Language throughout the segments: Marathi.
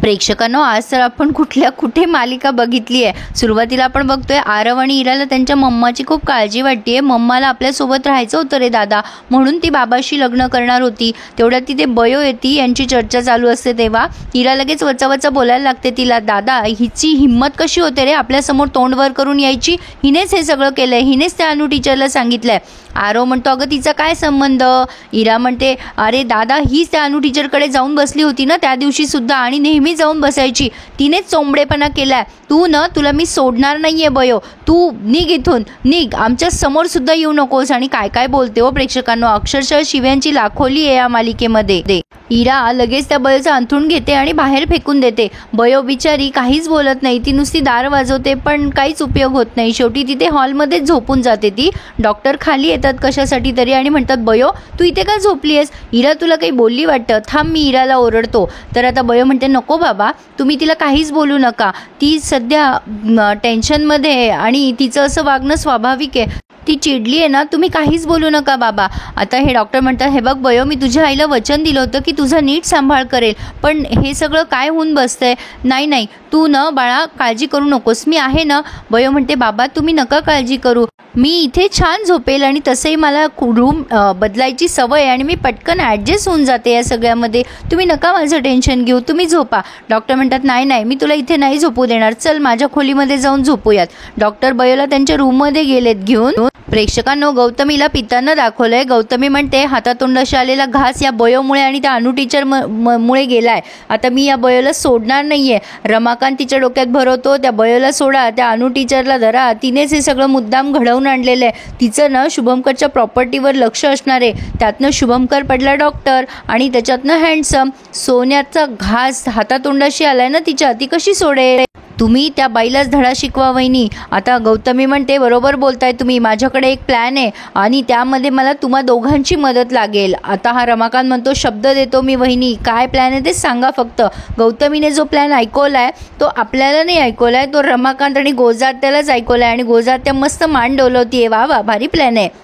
प्रेक्षकांनो, आज तर आपण कुठे मालिका बघितली आहे. सुरुवातीला आपण बघतोय आरव आणि इराला त्यांच्या मम्माची खूप काळजी वाटते. मम्माला आपल्यासोबत राहायचं होतं रे दादा, म्हणून ती बाबाशी लग्न करणार होती. तेवढ्यात तिथे बयो येते, यांची चर्चा चालू असते. तेव्हा इरा लगेच वचावचा बोलायला लागते तिला, दादा हिची हिंमत कशी होते रे आपल्यासमोर तोंड वर करून यायची, हिनेच हे सगळं केलंय, हिनेच त्या अनु टीचरला सांगितलंय. आरव म्हणतो अगं तिचा काय संबंध. इरा म्हणते अरे दादा हीच त्या अनु टीचरकडे जाऊन बसली होती ना त्या दिवशी सुद्धा, आणि नेहमी जाऊन बसायची, तिनेच चोंबडेपणा केलाय. तू न तुला मी सोडणार नाहीये बयो, तू निघ इथून, निघ, आमच्या समोर सुद्धा येऊ नकोस. आणि काय काय बोलते हो प्रेक्षकांनो, अक्षरशः शिव्यांची लाखोली आहे या मालिकेमध्ये. इरा लगेच त्या बयोचा अंथरूण घेते आणि बाहेर फेकून देते. बयो बिचारी काहीच बोलत नाही, ती नुसती दार वाजवते पण काहीच उपयोग होत नाही. शेवटी तिथे हॉलमध्ये झोपून जाते ती. डॉक्टर खाली येतात कशासाठी तरी आणि म्हणतात बयो तू इथे का झोपली आहेस, इरा तुला काही बोलली वाटतं, थांब मी इराला ओरडतो. तर आता बयो म्हणते नको बाबा तुम्ही तिला काहीच बोलू नका, ती सध्या टेन्शनमध्ये आहे आणि तिचं असं वागणं स्वाभाविक आहे, ती चिडली आहे ना, तुम्ही काहीच बोलू नका बाबा. आता हे डॉक्टर म्हणतात हे बघ बयो मी तुझ्या आईला वचन दिलं होतं की तुझा नीट सांभाळ करेल, पण हे सगळं काय होऊन बसतंय. नाही नाही तू न बाळा काळजी करू नकोस, मी आहे ना. बयो म्हणते बाबा तुम्ही नका काळजी करू, मी इथे छान झोपेल आणि तसंही मला रूम बदलायची सवय आहे आणि मी पटकन ॲडजस्ट होऊन जाते या सगळ्यामध्ये, तुम्ही नका माझं टेन्शन घेऊ, तुम्ही झोपा. डॉक्टर म्हणतात नाही नाही मी तुला इथे नाही झोपू देणार, चल माझ्या खोलीमध्ये जाऊन झोपूयात. डॉक्टर बयोला त्यांच्या रूममध्ये गेलेत घेऊन. प्रेक्षकांनो, गौतमीला पितांना दाखवलंय. गौतमी म्हणते हातातोंडाशी आलेला घास या बयोमुळे आणि त्या अनु टीचर मुळे गेलाय. आता मी या बयोला सोडणार नाहीये. रमाकांत तिच्या डोक्यात भरवतो त्या बयोला सोडा, त्या अनु टीचरला धरा, तिनेच हे सगळं मुद्दाम घडवून आणलेलं आहे. तिचं ना शुभमकरच्या प्रॉपर्टीवर लक्ष असणार आहे. त्यातनं शुभमकर पडला डॉक्टर आणि त्याच्यातनं हँडसम. सोन्याचा घास हातातोंडाशी आलाय ना तिच्या, ती कशी सोडेल. तुम्ही त्या बाईलाच धडा शिकवा वहिनी. आता गौतमी म्हणते बरोबर बोलताय तुम्ही, माझ्याकडे एक प्लॅन आहे आणि त्यामध्ये मला तुम्हा दोघांची मदत लागेल. आता हा रमाकांत म्हणतो शब्द देतो मी वहिनी, काय प्लॅन आहे ते सांगा फक्त. गौतमीने जो प्लॅन ऐकवलाय तो आपल्याला नाही ऐकवलाय, तो रमाकांत आणि गोजात्यालाच ऐकवलाय आणि गोजात्या मस्त मान डोलवतीये. वा वा भारी प्लॅन आहे.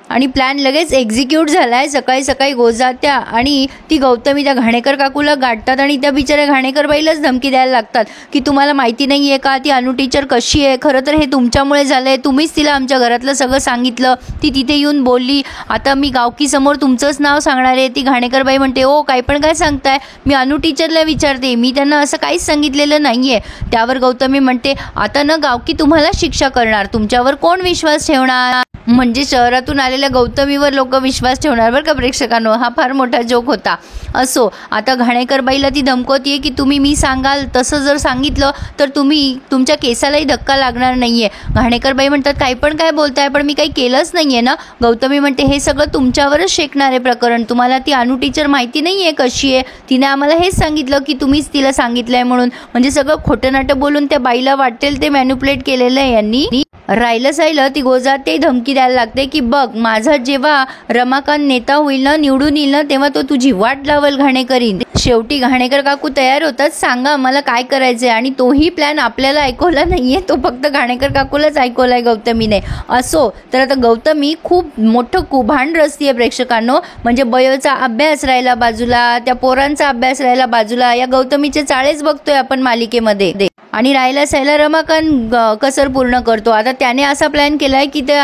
आणि प्लॅन लगेच एक्झिक्यूट झालाय. सकाळी सकाळी गोजात्या आणि ती गौतमी त्या घाणेकर काकूला गाठतात आणि त्या बिचाऱ्या घाणेकर बाईलाच धमकी द्यायला लागतात की तुम्हाला माहिती नाही आहे का ती अनु टीचर कशी आहे, खरं तर हे तुमच्यामुळे झालंय, तुम्हीच तिला आमच्या घरातलं सगळं सांगितलं, ती तिथे येऊन बोलली, आता मी गावकीसमोर तुमचंच नाव सांगणार आहे. ती घाणेकर बाई म्हणते ओ काही पण काय सांगताय, मी अनु टीचरला विचारते, मी त्यांना असं काहीच सांगितलेलं नाही आहे. त्यावर गौतमी म्हणते आता ना गावकी तुम्हाला शिक्षा करणार, तुमच्यावर कोण विश्वास ठेवणार. म्हणजे शहरातून आलेल्या गौतमीवर लोक विश्वास ठेवणार बरं का प्रेक्षकांनो. हा फार मोठा जोक होता. असो, आता घाणेकर बाईला ती धमकवतीये की तुम्ही मी सांगाल तसं जर सांगितलं तर तुमच्या केसालाही धक्का लागणार नाहीये. घाणेकर बाई म्हणतात काही पण काय बोलताय, पण मी काही केलंच नाहीये ना. गौतमी म्हणते हे सगळं तुमच्यावरच शेकणार आहे प्रकरण, तुम्हाला ती अनु टीचर माहिती नाहीये कशी आहे, तिने आम्हाला हेच सांगितलं की तुम्हीच तिला सांगितलंय म्हणून. म्हणजे सगळं खोटं नाटं बोलून त्या बाईला वाटेल ते मॅन्युप्युलेट केलेलं आहे यांनी. राहिलं साहिलं ती गोजाते धमकी द्यायला लागते की बघ माझा जेव्हा रमाकांत नेता होईल ना, निवडून येईल ना, तेव्हा तो तुझी वाट लावल घाणेकरीन. शेवटी घाणेकर काकू तयार होतात, सांगा मला काय करायचंय. आणि तोही प्लॅन आपल्याला ऐकवला नाहीये, तो फक्त घाणेकर काकूलाच ऐकवलाय गौतमीने. असो, तर आता गौतमी खूप मोठं कुभांड रचतीये प्रेक्षकांनो. म्हणजे बयोचा अभ्यास राहिला बाजूला, त्या पोरांचा अभ्यास राहिला बाजूला, या गौतमीचे चाळेच बघतोय आपण मालिकेमध्ये. आणि राहिला सायला रमाकांत कसर पूर्ण करतो. आता त्याने असा प्लॅन केलाय की त्या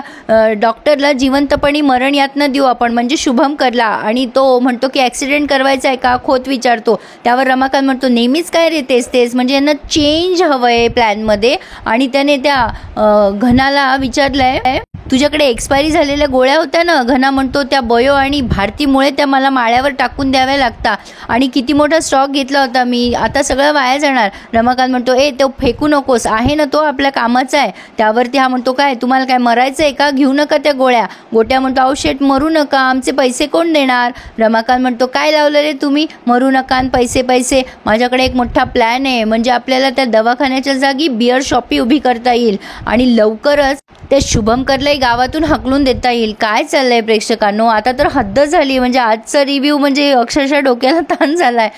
डॉक्टरला जिवंतपणी मरण यातना देऊ आपण, म्हणजे शुभम करला. आणि तो म्हणतो की ॲक्सिडेंट करवायचा आहे का, खोत विचारतो. त्यावर रमाकांत म्हणतो नेहमीच काय रे तेच, म्हणजे यांना चेंज हवंय प्लॅनमध्ये. आणि त्याने त्या घनाला विचारलंय तुझ्याकडे एक्सपायरी झालेल्या गोळ्या होत्या ना. घना म्हणतो त्या बयो आणि भारतीमुळे त्या मला माळ्यावर टाकून द्याव्या लागतात आणि किती मोठा स्टॉक घेतला होता मी, आता सगळं वाया जाणार. रमाकांत म्हणतो तो फेकू नकोस, आहे ना तो आपल्या कामाचा आहे. त्यावरती हा म्हणतो काय तुम्हाला काय मरायचं आहे का, घेऊ नका त्या गोळ्या. गोट्या म्हणतो अहो शेट मरू नका, आमचे पैसे कोण देणार. रमाकांत म्हणतो काय लावलं रे तुम्ही, मरू नका पैसे, माझ्याकडे एक मोठा प्लॅन आहे, म्हणजे आपल्याला त्या दवाखान्याच्या जागी बिअर शॉपी उभी करता येईल आणि लवकरच त्या शुभंकरलाही गावातून हाकलून देता येईल. काय चाललंय प्रेक्षकांनो, आता तर हद्द झाली. म्हणजे आजचा रिव्ह्यू म्हणजे अक्षरशः डोक्याला ताण झालाय.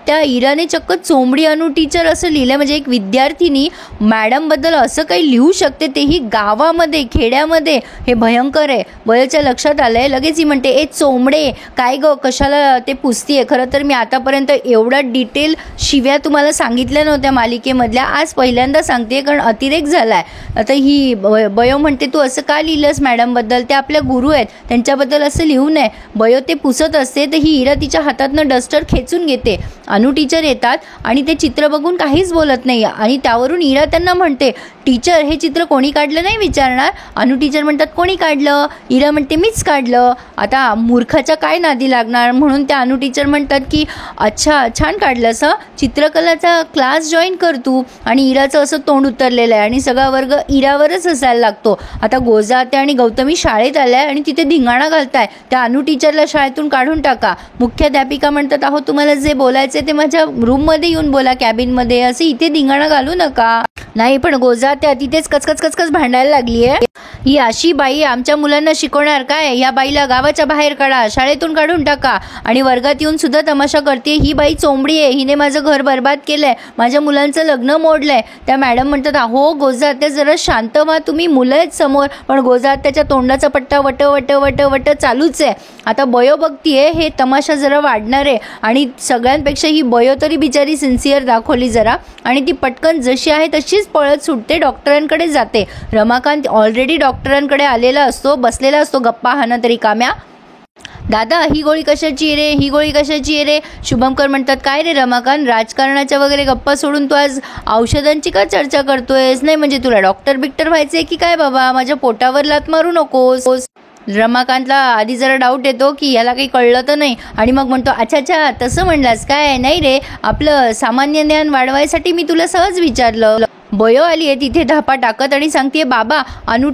त्या इराने चक्क चोंबडी अनु टीचर असं लिहिलंय. म्हणजे एक विद्यार्थिनी मॅडमबद्दल असं काही लिहू शकते, तेही गावामध्ये, खेड्यामध्ये. हे भयंकर आहे. बयोच्या लक्षात आलंय. लगेच ही म्हणते, ए चोंबडे काय गं, कशाला ते पुसतीये. खरं तर मी आतापर्यंत एवढा डिटेल शिव्या तुम्हाला सांगितल्या नव्हत्या मालिकेमधल्या. आज पहिल्यांदा सांगते, कारण अतिरेक झालाय. आता ही बयो म्हणते, तू असं का लिहिलंस मॅडमबद्दल, ते आपल्या गुरु आहेत, त्यांच्याबद्दल असं लिहू नये. बयो ते पुसत असते तर ही इरा तिच्या हातातनं डस्टर खेचून घेते. अनु टीचर येतात आणि ते चित्र बघून काहीच बोलत नाही. आणि त्यावरून इरा त्यांना म्हणते, टीचर हे चित्र कोणी काढलं नाही विचारणार. अनु टीचर म्हणतात, कोणी काढलं. इरा म्हणते, मीच काढलं. आता मूर्खाच्या काय नादी लागणार. म्हणून त्या अनु टीचर म्हणतात की अच्छा छान काढलंस हं, चित्रकलाचा क्लास जॉईन कर तू. आणि इराचं असं तोंड उतरलेलं आहे आणि सगळा वर्ग इरावरच हसायला लागतो. आता गोजाते आणि गौतमी शाळेत आल्या आणि तिथे धिंगाणा घालताय. त्या अनु टीचरला शाळेतून काढून टाका. मुख्याध्यापिका म्हणतात, अहो तुम्हाला जे बोलायचे ते माझ्या रूममध्ये येऊन बोला, कॅबिनमध्ये. असं इथे धिंगाणा घालू नका. नाही पण गोजात्या तिथेच कचकच भांडायला लागली आहे. ही अशी बाई आमच्या मुलांना शिकवणार काय. या बाईला गावाच्या बाहेर काढा, शाळेतून काढून टाका. आणि वर्गात येऊन सुद्धा तमाशा करते. ही बाई चोंबडी आहे, हिने माझं घर बर्बाद केलंय, माझ्या मुलांचं लग्न मोडलंय. त्या मॅडम म्हणतात, अहो गोजात्या जरा शांत व्हा, तुम्ही मुलं आहेत समोर. पण गोजात्याच्या तोंडाचा पट्टा वट वट वट वट चालूच आहे. आता बयो बघतीये हे तमाशा जरा वाढणार आहे. आणि सगळ्यांपेक्षा ही बयो तरी बिचारी सिन्सिअर दाखवली जरा. आणि ती पटकन जशी आहे तशीच पळत सुटते, डॉक्टरांकडे जाते. रमाकांत ऑलरेडी डॉक्टरांकडे आलेला असतो, बसलेला असतो गप्पा हाना तरी काम्या. दादा ही गोळी कशाची आहे रे, ही गोळी कशाची आहे रे. शुभंकर म्हणतात, काय रे रमाकांत, राजकारणाच्या वगैरे गप्पा सोडून तू आज औषधांची का चर्चा करतोयस. नाही म्हणजे तुला डॉक्टर बिक्टर व्हायचंय की काय बाबा, माझ्या पोटावर लात मारू नकोस. रमाकांतला आधी जरा डाऊट येतो की याला काही कळलं तर नाही. आणि मग म्हणतो, अच्छा तसं म्हणलास काय. नाही रे, आपलं सामान्य ज्ञान वाढवायसाठी मी तुला सहज विचारलं. बयो आली आहे तिथे धापा टाकत आणि सांगते, बाबा अनु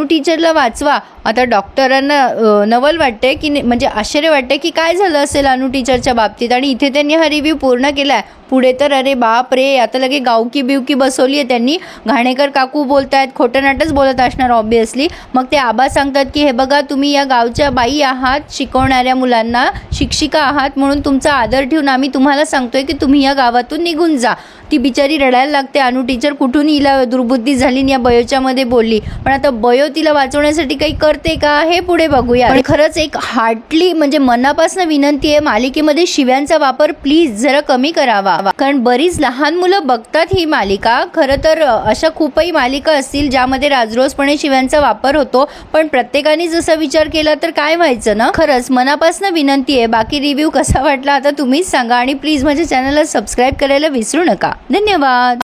टीचरला वाचवा. आता डॉक्टरांना नवल वाटते की म्हणजे आश्चर्य वाटते की काय झालं असेल अनु टीचरच्या बाबतीत. आणि इथे त्यांनी हा रिव्ह्यू पूर्ण केला आहे. पुढे तर अरे बाप रे, आता लगे गावकी बिवकी बसवली आहे त्यांनी. घाणेकर काकू बोलतायत, खोटं नाटच बोलत असणार ऑब्व्हियसली. मग ते आबा सांगतात की हे बघा, तुम्ही या गावच्या बाई आहात, शिकवणाऱ्या मुलांना शिक्षिका आहात, म्हणून तुमचा आदर ठेवून आम्ही तुम्हाला सांगतोय की तुम्ही या गावातून निघून जा. ती बिचारी रडायला लागते. अनु टीचर कुठून हिला दुर्बुद्धी झाली या बयोच्या मध्ये बोलली. पण आता बयो तिला वाचवण्यासाठी काही करते का हे पुढे बघूया. आणि खरंच एक हार्टली म्हणजे मनापासून विनंती आहे, मालिकेमध्ये शिव्यांचा वापर प्लीज जरा कमी करावा. कारण बरीच लहान मुलं बघतात ही मालिका. खरं तर अशा खूपही मालिका असतील ज्यामध्ये राजरोसपणे शिव्यांचा वापर होतो, पण प्रत्येकाने जसा विचार केला तर काय व्हायचं ना. खरंच मनापासून विनंती आहे. बाकी रिव्ह्यू कसा वाटला आता तुम्हीच सांगा. आणि प्लीज माझ्या चॅनलला सबस्क्राईब करायला विसरू नका. धन्यवाद.